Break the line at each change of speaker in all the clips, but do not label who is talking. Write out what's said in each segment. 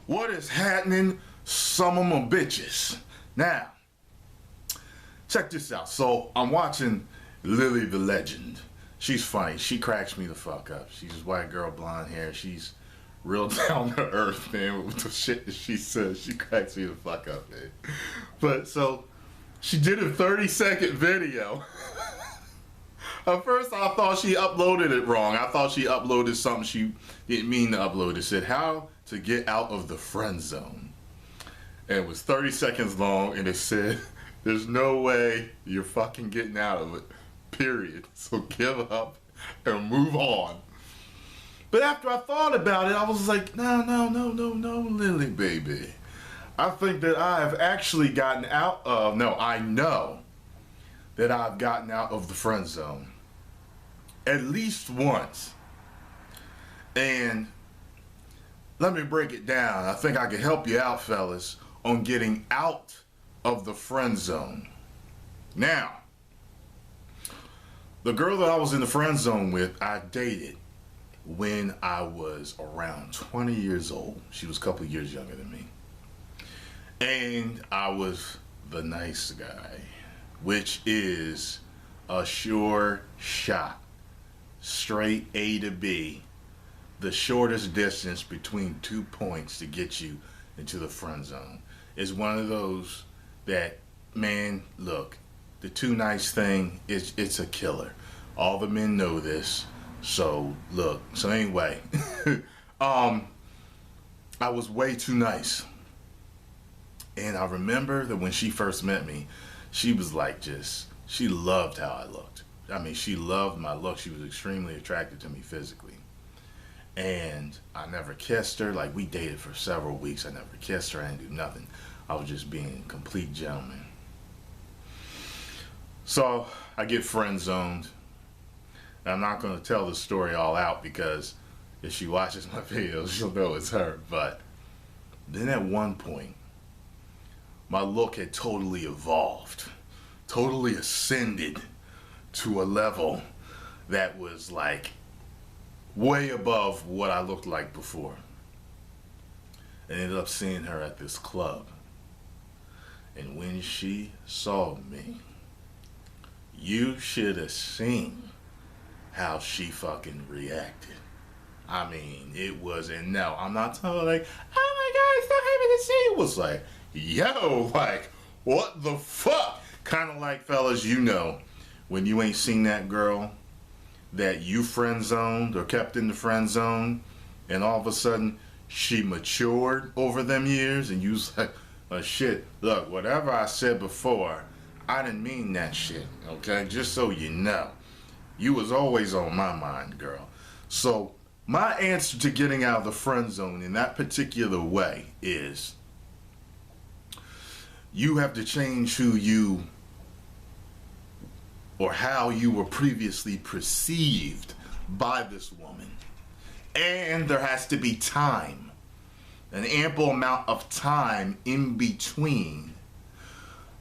What is happening, some of my bitches? Now, check this out. So, I'm watching Lily the Legend. She's funny. She cracks me the fuck up. She's a white girl, blonde hair. She's real down to earth, man, with the shit that she says. She cracks me the fuck up, man. But, so, she did a 30-second video. At first, I thought she uploaded it wrong. I thought she uploaded something she didn't mean to upload. It said, how to get out of the friend zone. And it was 30 seconds long, and it said, there's no way you're fucking getting out of it, period. So give up and move on. But after I thought about it, I was like, no, Lily, baby. I think that I have actually gotten out of, I know that I've gotten out of the friend zone. At least once. And let me break it down. I think I can help you out, fellas, on getting out of the friend zone. Now, the girl that I was in the friend zone with, I dated when I was around 20 years old. She was a couple of years younger than me. And I was the nice guy, which is a sure shot. Straight A to B. The shortest distance between 2 points to get you into the friend zone. Is one of those that, man, look, the too nice thing, it's a killer. All the men know this. So, look, so anyway, I was way too nice. And I remember that when she first met me, she was like she loved how I looked. I mean, she loved my look. She was extremely attracted to me physically. And I never kissed her. Like, we dated for several weeks. I never kissed her. I didn't do nothing. I was just being a complete gentleman. So, I get friend zoned. And I'm not going to tell the story all out because if she watches my videos, she'll know it's her. But then at one point, my look had totally evolved. Totally ascended to a level that was like way above what I looked like before. I ended up seeing her at this club. And when she saw me, you should have seen how she fucking reacted. I mean, it was, and no, I'm not talking like, oh my God, it's so happy to see you. It was like, yo, like, what the fuck? Kind of like, fellas, you know, when you ain't seen that girl that you friend zoned or kept in the friend zone, and all of a sudden she matured over them years, and you was like, oh shit, look, whatever I said before, I didn't mean that shit, okay? Just so you know. You was always on my mind, girl. So my answer to getting out of the friend zone in that particular way is you have to change who you or how you were previously perceived by this woman. And there has to be time, an ample amount of time in between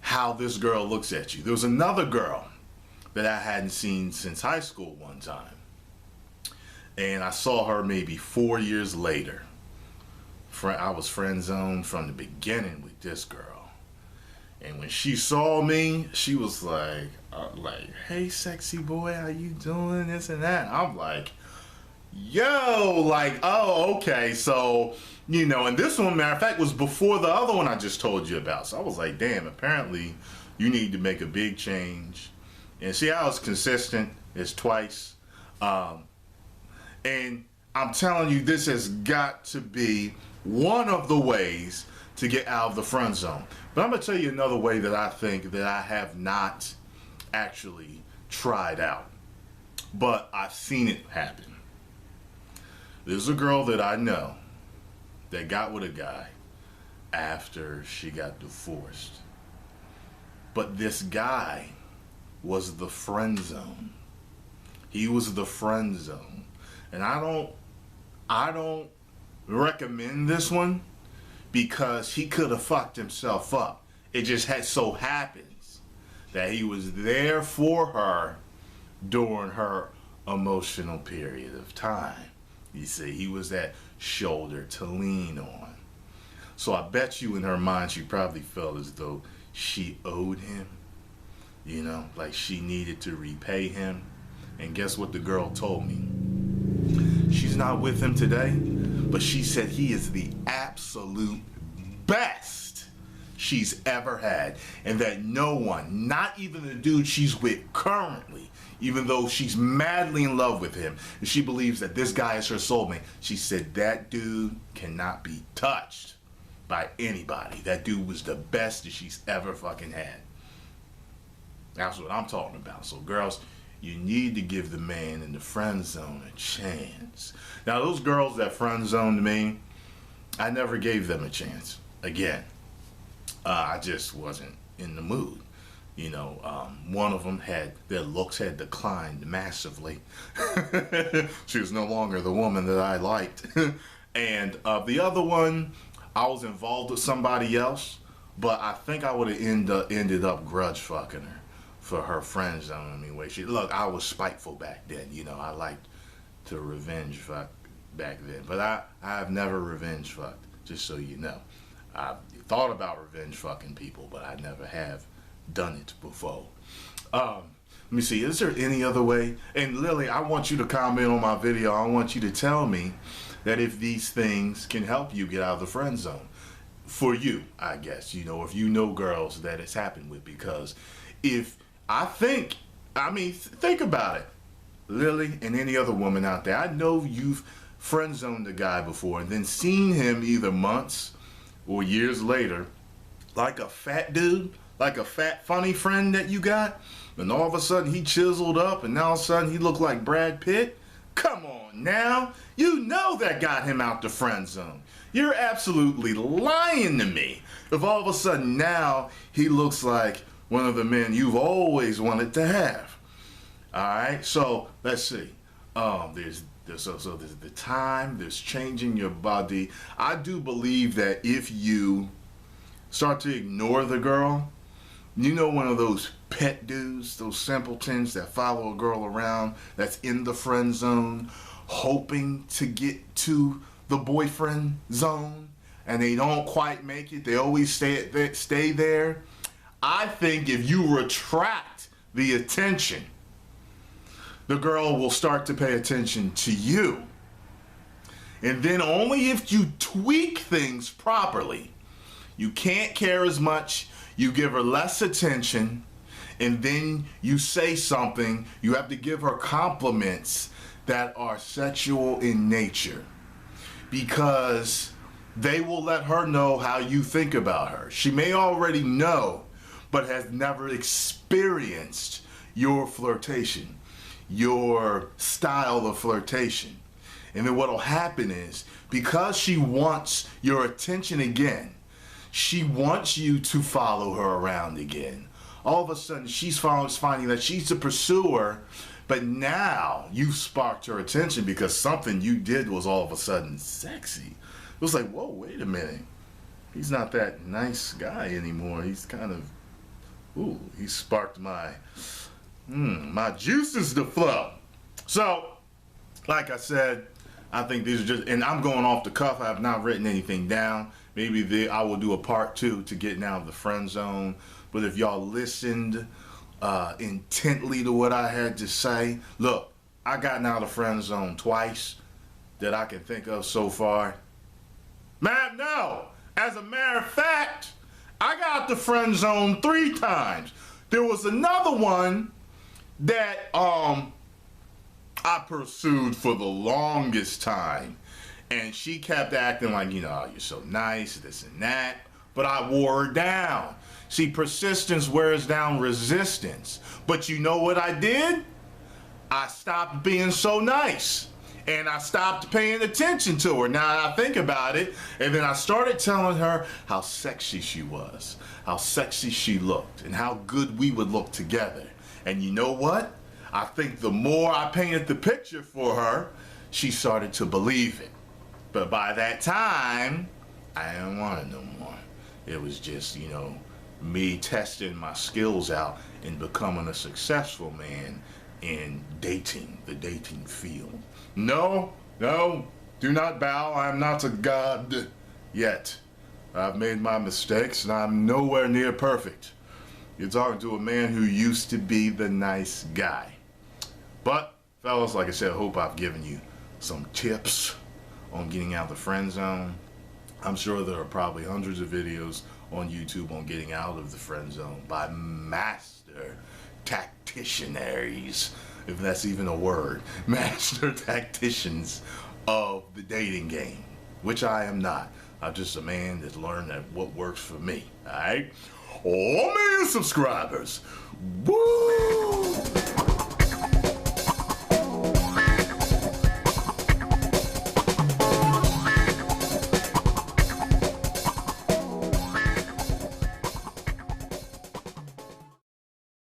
how this girl looks at you. There was another girl that I hadn't seen since high school one time. And I saw her maybe 4 years later. I was friend zoned from the beginning with this girl. And when she saw me, she was like, hey, sexy boy, how you doing? This and that. I'm like, yo, like, oh, okay. So, you know, and this one, matter of fact, was before the other one I just told you about. So I was like, damn, apparently you need to make a big change. And see how it's consistent? It's twice. And I'm telling you, this has got to be one of the ways to get out of the friend zone. But I'm going to tell you another way that I think that I have not actually tried out. But I've seen it happen. There's a girl that I know that got with a guy after she got divorced. But this guy was the friend zone. He was the friend zone. And I don't recommend this one because he could have fucked himself up. It just so happens that he was there for her during her emotional period of time. You see, he was that shoulder to lean on. So I bet you in her mind she probably felt as though she owed him, you know, like she needed to repay him. And guess what the girl told me? She's not with him today, but she said he is the absolute best she's ever had, and that no one, not even the dude she's with currently, even though she's madly in love with him, and she believes that this guy is her soulmate, she said that dude cannot be touched by anybody. That dude was the best that she's ever fucking had. That's what I'm talking about. So girls, you need to give the man in the friend zone a chance. Now those girls that friend zoned me, I never gave them a chance. Again, I just wasn't in the mood. You know, one of them their looks had declined massively. She was no longer the woman that I liked. And the other one, I was involved with somebody else, but I think I would have ended up grudge fucking her for her friend zoning me way. Look, I was spiteful back then. You know, I liked to revenge fuck back then, but I have never revenge fucked. Just so you know, I thought about revenge fucking people, but I never have done it before. Let me see, is there any other way? And Lily, I want you to comment on my video. I want you to tell me that if these things can help you get out of the friend zone. For you, I guess, you know, if you know girls that it's happened with, because if think about it, Lily and any other woman out there, I know you've friend zoned a guy before and then seen him either months or years later like a fat dude, like a fat funny friend that you got, and all of a sudden he chiseled up and now all of a sudden he looked like Brad Pitt. Come on now, you know that got him out the friend zone. You're absolutely lying to me if all of a sudden now he looks like one of the men you've always wanted to have. All right, so let's see. There's the time, there's changing your body. I do believe that if you start to ignore the girl, you know, one of those pet dudes, those simpletons that follow a girl around that's in the friend zone, hoping to get to the boyfriend zone, and they don't quite make it. They always stay there. I think if you retract the attention, the girl will start to pay attention to you. And then only if you tweak things properly, you can't care as much, you give her less attention, and then you say something, you have to give her compliments that are sexual in nature, because they will let her know how you think about her. She may already know, but has never experienced your flirtation, your style of flirtation. And then what'll happen is, because she wants your attention again, she wants you to follow her around again. All of a sudden, she's finding that she's the pursuer, but now you've sparked her attention because something you did was all of a sudden sexy. It was like, whoa, wait a minute. He's not that nice guy anymore. He's kind of, ooh, he sparked my juices to flow. So, like I said, I think these are just, and I'm going off the cuff. I have not written anything down. Maybe I will do a part 2 to getting out of the friend zone. But if y'all listened intently to what I had to say, look, I gotten out of the friend zone twice that I can think of so far. Man, no. As a matter of fact, I got out the friend zone 3 times. There was another one that I pursued for the longest time, and she kept acting like, you know, oh, you're so nice, this and that, but I wore her down. See, persistence wears down resistance. But you know what I did? I stopped being so nice, and I stopped paying attention to her. Now I think about it, and then I started telling her how sexy she was, how sexy she looked, and how good we would look together. And you know what? I think the more I painted the picture for her, she started to believe it. But by that time, I didn't want it no more. It was just, you know, me testing my skills out and becoming a successful man in dating, the dating field. No, no, do not bow. I am not a god yet. I've made my mistakes and I'm nowhere near perfect. You're talking to a man who used to be the nice guy. But, fellas, like I said, I hope I've given you some tips on getting out of the friend zone. I'm sure there are probably hundreds of videos on YouTube on getting out of the friend zone by master tacticians, if that's even a word, master tacticians of the dating game, which I am not. I'm just a man that's learned that what works for me, alright? 1 million subscribers! Woo!